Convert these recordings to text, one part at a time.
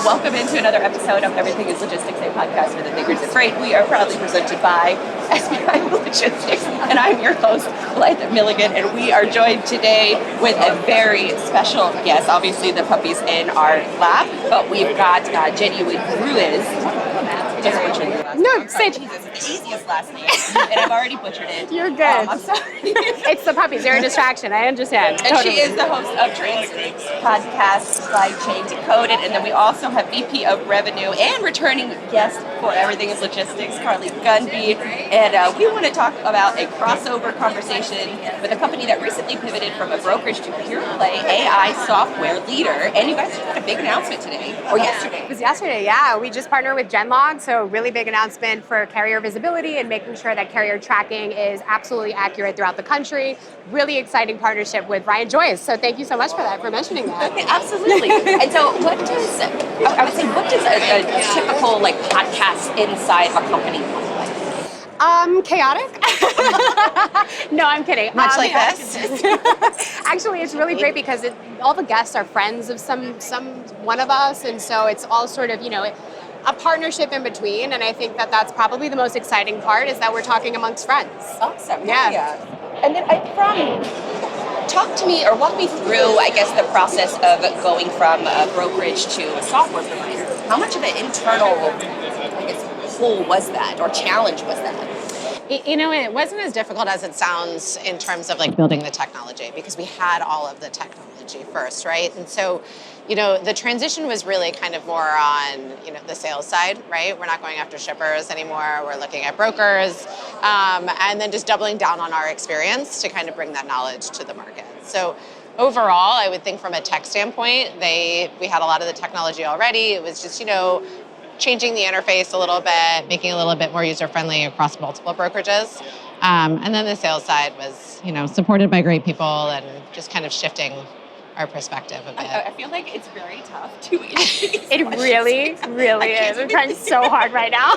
welcome into another episode of Everything is Logistics, a podcast for the thinkers of freight. We are proudly presented by SBI Logistics, and I'm your host, Blythe Milligan, and we are joined today with a very special guest. Obviously, the puppy's in our lap, but we've got Jenni Ruiz. Just butchered your last name. Say Jesus, it's the easiest last name, and I've already butchered it. You're good. I'm sorry. It's the puppies. They're a distraction. I understand. And totally. she is the host of Transfix podcast, Supply Chain Decoded, and then we also have VP of Revenue and returning guest for Everything is Logistics, Carly Gundy. And we want to talk about a crossover conversation with a company that recently pivoted from a brokerage to pure play AI software leader. And you guys had a big announcement today, or yesterday. It was yesterday, yeah. We just partnered with Genlog, so really big announcement for carrier visibility and making sure that carrier tracking is absolutely accurate throughout the country. Really exciting partnership with Ryan Joyce. So thank you so much for mentioning that. Okay, absolutely. And so what does a typical like podcast inside a company look like? Chaotic? No, I'm kidding. Much like this? Actually, it's really great because all the guests are friends of some one of us, and so it's all sort of, a partnership in between, and I think that that's probably the most exciting part is that we're talking amongst friends. Awesome. Yeah. And then talk to me or walk me through, I guess, the process of going from a brokerage to a software provider. How much of an internal, pull was that or challenge was that? It wasn't as difficult as it sounds in terms of like building the technology because we had all of the technology first, right? And so, the transition was really kind of more on, the sales side, right? We're not going after shippers anymore. We're looking at brokers, and then just doubling down on our experience to kind of bring that knowledge to the market. So overall, I would think from a tech standpoint, we had a lot of the technology already. It was just, changing the interface a little bit, making it a little bit more user-friendly across multiple brokerages. And then the sales side was, supported by great people and just kind of shifting our perspective a bit. I feel like it's very tough to It really is. I'm trying so hard right now.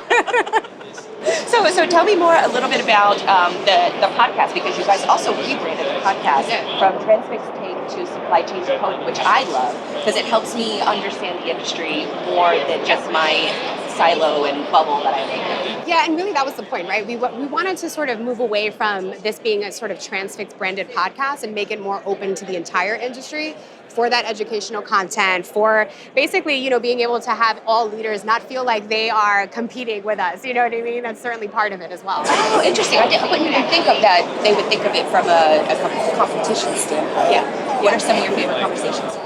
So tell me a little bit about the podcast, because you guys also rebranded the podcast from Transfix Take to Supply Chain Decoded, which I love because it helps me understand the industry more than just my silo and bubble that I make. Yeah, and really that was the point, right? We wanted to sort of move away from this being a sort of Transfix branded podcast and make it more open to the entire industry for that educational content, for basically, being able to have all leaders not feel like they are competing with us. You know what I mean? That's certainly part of it as well. Oh, interesting. I wouldn't even think of that. They would think of it from a competition standpoint. Yeah. What are some of your favorite conversations?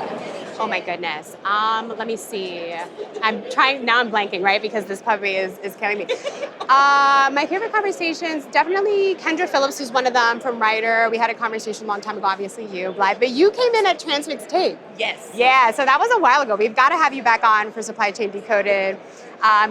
Oh my goodness. Let me see. I'm blanking, right? Because this puppy is killing me. My favorite conversations, definitely Kendra Phillips, who's one of them from Writer. We had a conversation a long time ago, obviously you, Blythe, but you came in at Transfix Take. Yes. Yeah, so that was a while ago. We've got to have you back on for Supply Chain Decoded.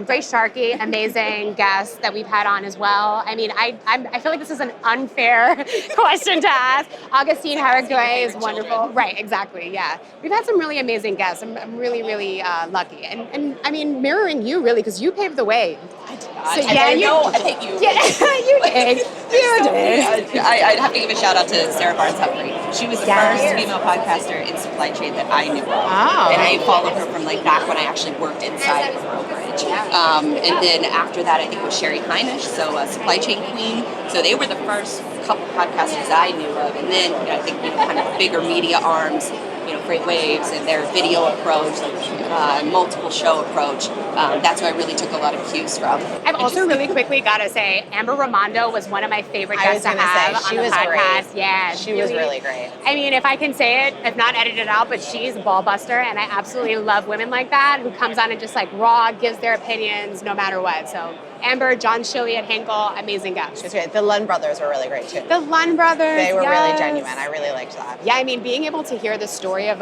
Grace Sharkey, amazing guest that we've had on as well. I mean, I feel like this is an unfair question to ask. Augustine Harrigoy is wonderful. Right, exactly, yeah. We've had some really amazing guests. I'm really, really lucky. And I mean, mirroring you really, because you paved the way. I did not. So, I think you. Yeah, you did. You did. I'd have to give a shout out to Sarah Barnes Humphrey. She was the first female podcaster in supply chain that I knew of. Oh. And I followed her from back when I actually worked inside of a brokerage. And then after that, I think it was Sherry Heinisch, so Supply Chain Queen. So they were the first couple podcasters I knew of. And then I think kind of bigger media arms, Freight Waves and their video approach, multiple show approach. That's what I really took a lot of cues from. I've also really quickly got to say, Amber Ramondo was one of my favorite guests to have on the podcast. Great. Yeah, she was really great. I mean, if I can say it, if not edited out, but she's a ball buster, and I absolutely love women like that who comes on and just raw gives their opinions no matter what. So Amber, John Shilley at Henkel, amazing guests. She was great. The Lund brothers were really great too. The Lund brothers, they were really genuine. I really liked that. Yeah, I mean, being able to hear the story of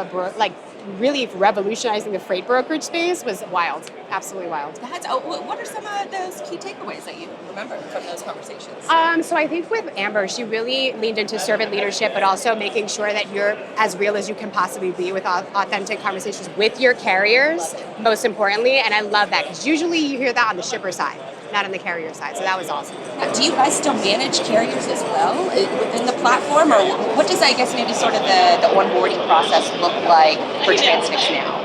really revolutionizing the freight brokerage space was wild, absolutely wild. What are some of those key takeaways that you remember from those conversations? So I think with Amber, she really leaned into servant leadership, but also making sure that you're as real as you can possibly be with authentic conversations with your carriers, most importantly. And I love that because usually you hear that on the shipper side, not on the carrier side. So that was awesome. Do you guys still manage carriers as well within the platform, or what does, I guess, maybe sort of the onboarding process look like for Transfix now?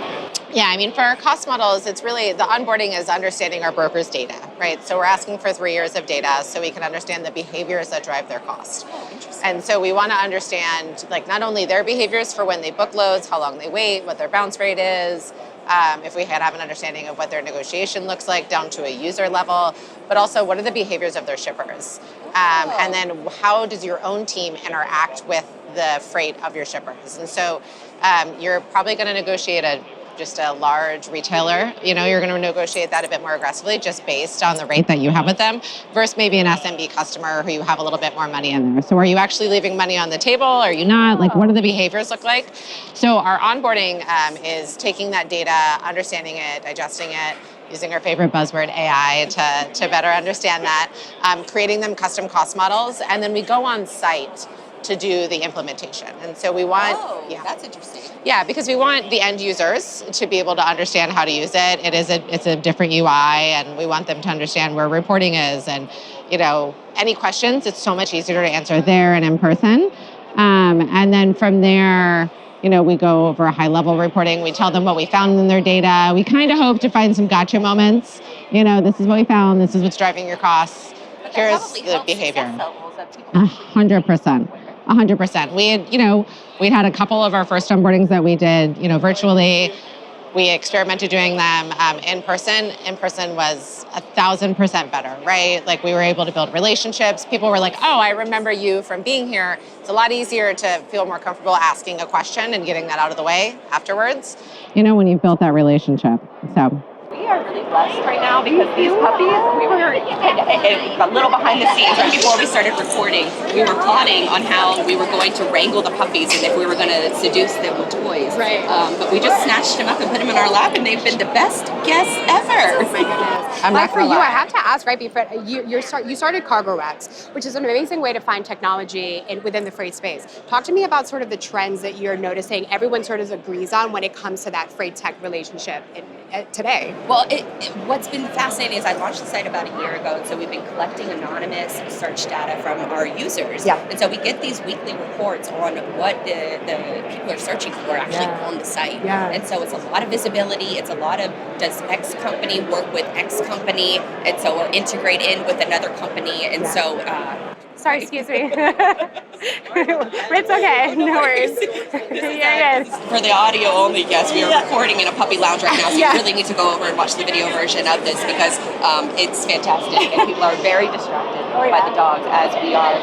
Yeah, I mean, for our cost models, it's really, the onboarding is understanding our brokers' data, right? So we're asking for 3 years of data so we can understand the behaviors that drive their cost. Oh, interesting. And so we want to understand, like, not only their behaviors for when they book loads, how long they wait, what their bounce rate is, if we can have an understanding of what their negotiation looks like down to a user level, but also what are the behaviors of their shippers? And then how does your own team interact with the freight of your shippers? And so you're probably going to negotiate just a large retailer, you're going to negotiate that a bit more aggressively just based on the rate that you have with them versus maybe an SMB customer who you have a little bit more money in there. So are you actually leaving money on the table? Are you not? Like, what do the behaviors look like? So our onboarding is taking that data, understanding it, digesting it, using our favorite buzzword, AI, to better understand that, creating them custom cost models, and then we go on site to do the implementation. And so we want... That's interesting. Yeah, because we want the end users to be able to understand how to use it. It's a different UI, and we want them to understand where reporting is. And, any questions, it's so much easier to answer there and in person. And then from there, we go over high-level reporting. We tell them what we found in their data. We kind of hope to find some gotcha moments. This is what we found. This is what's driving your costs. Here's the behavior. 100%. 100%. We had a couple of our first onboardings that we did, virtually. We experimented doing them in person. In person was 1,000% better, right? Like, we were able to build relationships. People were like, oh, I remember you from being here. It's a lot easier to feel more comfortable asking a question and getting that out of the way afterwards. When you've built that relationship. So. We are really blessed right now because these puppies, we were a little behind the scenes right before we started recording. We were plotting on how we were going to wrangle the puppies and if we were going to seduce them with toys. Right. But we just snatched them up and put them in our lap, and they've been the best guests ever. Oh my goodness. Like, for you, I have to ask, right before you started Cargo Rex, which is an amazing way to find technology within the freight space. Talk to me about sort of the trends that you're noticing everyone sort of agrees on when it comes to that freight tech relationship today. Well, what's been fascinating is I launched the site about a year ago, and so we've been collecting anonymous search data from our users. Yeah. And so we get these weekly reports on what the people are searching for actually on the site. Yeah. And so it's a lot of visibility. It's a lot of, does X company work with X company? And so we're integrate in with another company. And so... Sorry, excuse me. It's okay, no worries. For the audio only guests, we are recording in a puppy lounge right now, so you really need to go over and watch the video version of this because it's fantastic and people are very distracted by the dogs as we are.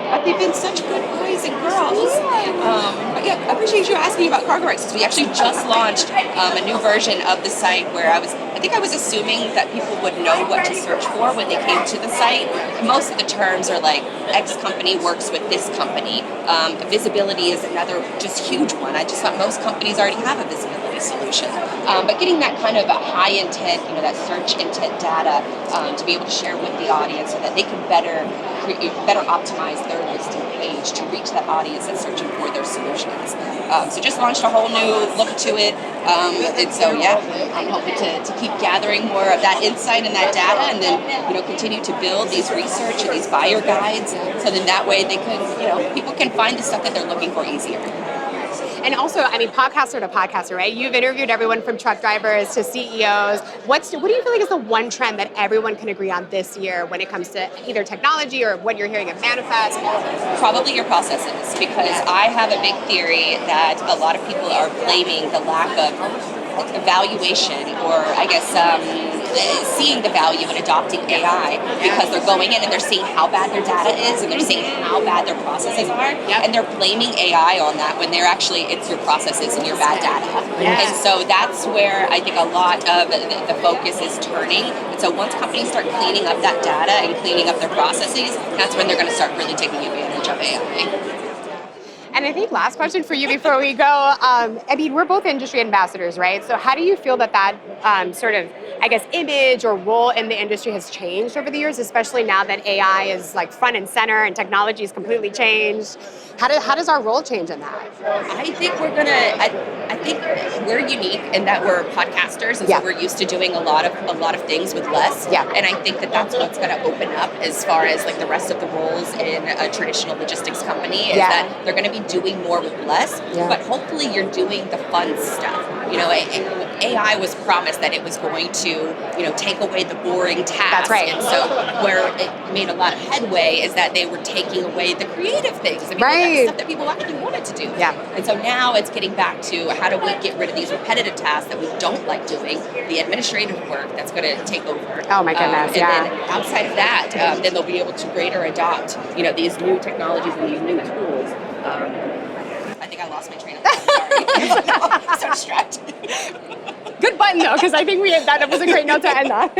But they've been such good boys and girls. But I appreciate you asking about Cargo Rex. We actually just launched a new version of the site where I think I was assuming that people would know what to search for when they came to the site. Most of the terms are like X company works with this company. Visibility is another just huge one. I just thought most companies already have a visibility solution. But getting that kind of a high intent, that search intent data to be able to share with the audience so that they can better optimize their listing page to reach that audience that's searching for their solutions. So just launched a whole new look to it. And so, I'm hoping to keep gathering more of that insight and that data and then, continue to build these research and these buyer guides so then that way they can, people can find the stuff that they're looking for easier. And also, podcaster to podcaster, right? You've interviewed everyone from truck drivers to CEOs. What do you feel like is the one trend that everyone can agree on this year when it comes to either technology or what you're hearing at Manifest? Probably your processes, because I have a big theory that a lot of people are blaming the lack of evaluation or, I guess, seeing the value in adopting AI because they're going in and they're seeing how bad their data is and they're seeing how bad their processes are and they're blaming AI on that when they're actually, it's your processes and your bad data. And so that's where I think a lot of the focus is turning. And so once companies start cleaning up that data and cleaning up their processes, that's when they're going to start really taking advantage of AI. And I think last question for you before we go, we're both industry ambassadors, right? So how do you feel that sort of, I guess, image or role in the industry has changed over the years, especially now that AI is like front and center and technology is completely changed? How does our role change in that? I think I think we're unique in that we're podcasters, and so we're used to doing a lot of things with less. Yeah. And I think that's what's going to open up as far as like the rest of the roles in a traditional logistics company is that they're going to be doing more with less. Yeah. But hopefully you're doing the fun stuff. AI was promised that it was going to, take away the boring tasks. That's right. And so where it made a lot of headway is that they were taking away the creative things. I mean, Right. stuff that people actually wanted to do. Yeah. And so now it's getting back to how do we get rid of these repetitive tasks that we don't like doing, the administrative work that's going to take over. Oh my goodness, and yeah. then outside of that, then they'll be able to greater adopt, these new technologies and these new tools. I think I lost my train of thought. Sorry. So distracted. Good button though, because I think that was a great note to end on.